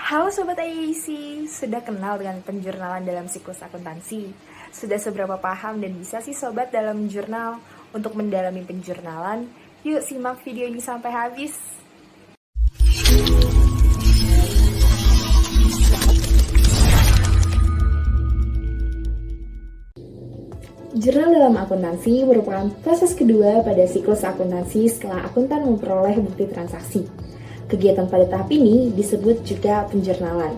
Halo Sobat IAC, sudah kenal dengan penjurnalan dalam siklus akuntansi? Sudah seberapa paham dan bisa sih Sobat dalam jurnal? Untuk mendalami penjurnalan, yuk simak video ini sampai habis. Jurnal dalam akuntansi merupakan proses kedua pada siklus akuntansi setelah akuntan memperoleh bukti transaksi. Kegiatan pada tahap ini disebut juga penjurnalan.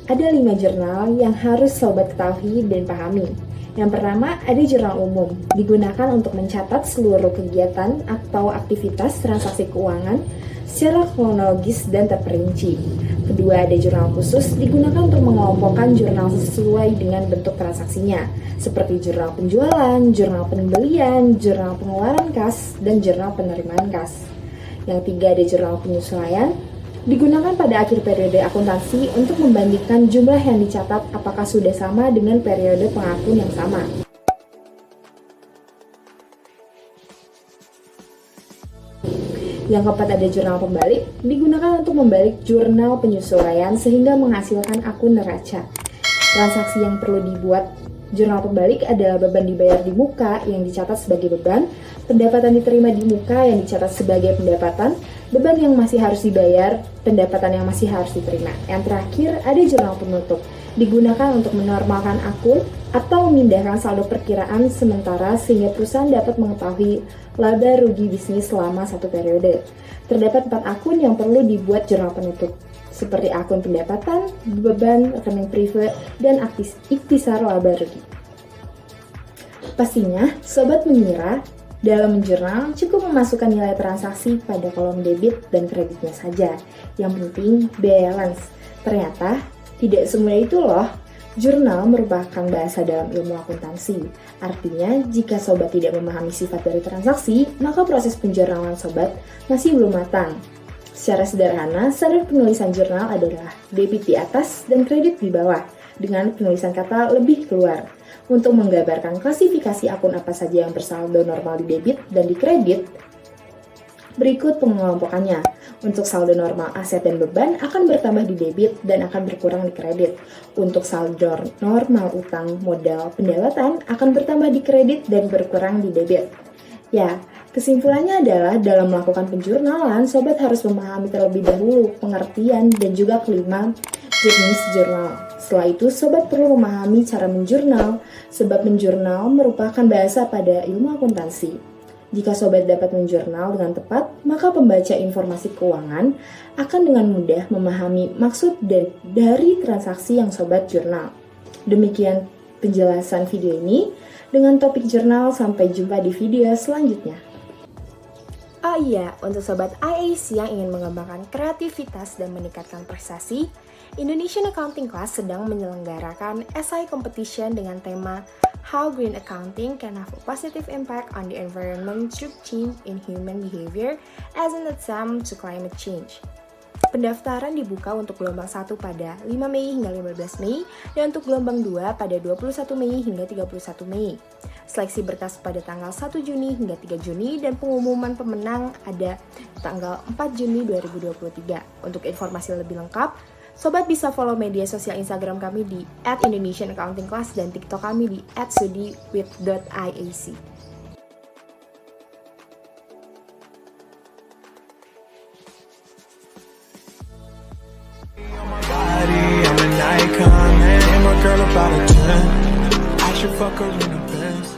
Ada 5 jurnal yang harus Sobat ketahui dan pahami. Yang pertama, ada jurnal umum, digunakan untuk mencatat seluruh kegiatan atau aktivitas transaksi keuangan secara kronologis dan terperinci. Kedua, ada jurnal khusus, digunakan untuk mengelompokkan jurnal sesuai dengan bentuk transaksinya, seperti jurnal penjualan, jurnal pembelian, jurnal pengeluaran kas, dan jurnal penerimaan kas. Yang tiga, ada jurnal penyesuaian, digunakan pada akhir periode akuntansi untuk membandingkan jumlah yang dicatat apakah sudah sama dengan periode pengakun yang sama. Yang keempat, ada jurnal pembalik, digunakan untuk membalik jurnal penyesuaian sehingga menghasilkan akun neraca. Transaksi yang perlu dibuat jurnal pembalik adalah beban dibayar di muka yang dicatat sebagai beban, pendapatan diterima di muka yang dicatat sebagai pendapatan, beban yang masih harus dibayar, pendapatan yang masih harus diterima. Yang terakhir, ada jurnal penutup, digunakan untuk menormalkan akun atau memindahkan saldo perkiraan sementara sehingga perusahaan dapat mengetahui laba rugi bisnis selama satu periode. Terdapat 4 akun yang perlu dibuat jurnal penutup, seperti akun pendapatan, beban, rekening privat, dan ikhtisar laba rugi. Pastinya, Sobat mengira dalam menjurnal cukup memasukkan nilai transaksi pada kolom debit dan kreditnya saja. Yang penting, balance. Ternyata, tidak semudah itu loh. Jurnal merupakan bahasa dalam ilmu akuntansi. Artinya, jika Sobat tidak memahami sifat dari transaksi, maka proses penjurnalan Sobat masih belum matang. Secara sederhana, standar penulisan jurnal adalah debit di atas dan kredit di bawah, dengan penulisan kata lebih keluar. Untuk menggambarkan klasifikasi akun apa saja yang bersaldo normal di debit dan di kredit, berikut pengelompokannya. Untuk saldo normal aset dan beban akan bertambah di debit dan akan berkurang di kredit. Untuk saldo normal utang, modal, pendapatan akan bertambah di kredit dan berkurang di debit. Ya, kesimpulannya adalah dalam melakukan penjurnalan, Sobat harus memahami terlebih dahulu pengertian dan juga kelima jenis jurnal. Setelah itu, Sobat perlu memahami cara menjurnal, sebab menjurnal merupakan bahasa pada ilmu akuntansi. Jika Sobat dapat menjurnal dengan tepat, maka pembaca informasi keuangan akan dengan mudah memahami maksud dari transaksi yang Sobat jurnal. Demikian penjelasan video ini dengan topik jurnal. Sampai jumpa di video selanjutnya. Oh iya, untuk Sobat IAC yang ingin mengembangkan kreativitas dan meningkatkan prestasi, Indonesian Accounting Class sedang menyelenggarakan essay competition dengan tema How Green Accounting Can Have a Positive Impact on the Environment Through Change in Human Behavior as an Attempt to Climate Change. Pendaftaran dibuka untuk gelombang 1 pada 5 Mei hingga 15 Mei dan untuk gelombang 2 pada 21 Mei hingga 31 Mei. Seleksi berkas pada tanggal 1 Juni hingga 3 Juni dan pengumuman pemenang ada tanggal 4 Juni 2023. Untuk informasi lebih lengkap, Sobat bisa follow media sosial Instagram kami di @indonesianaccountingclass dan TikTok kami di @sudiwith.iac. I'm an icon, man. And my girl about a 10. I should fuck her in the Benz.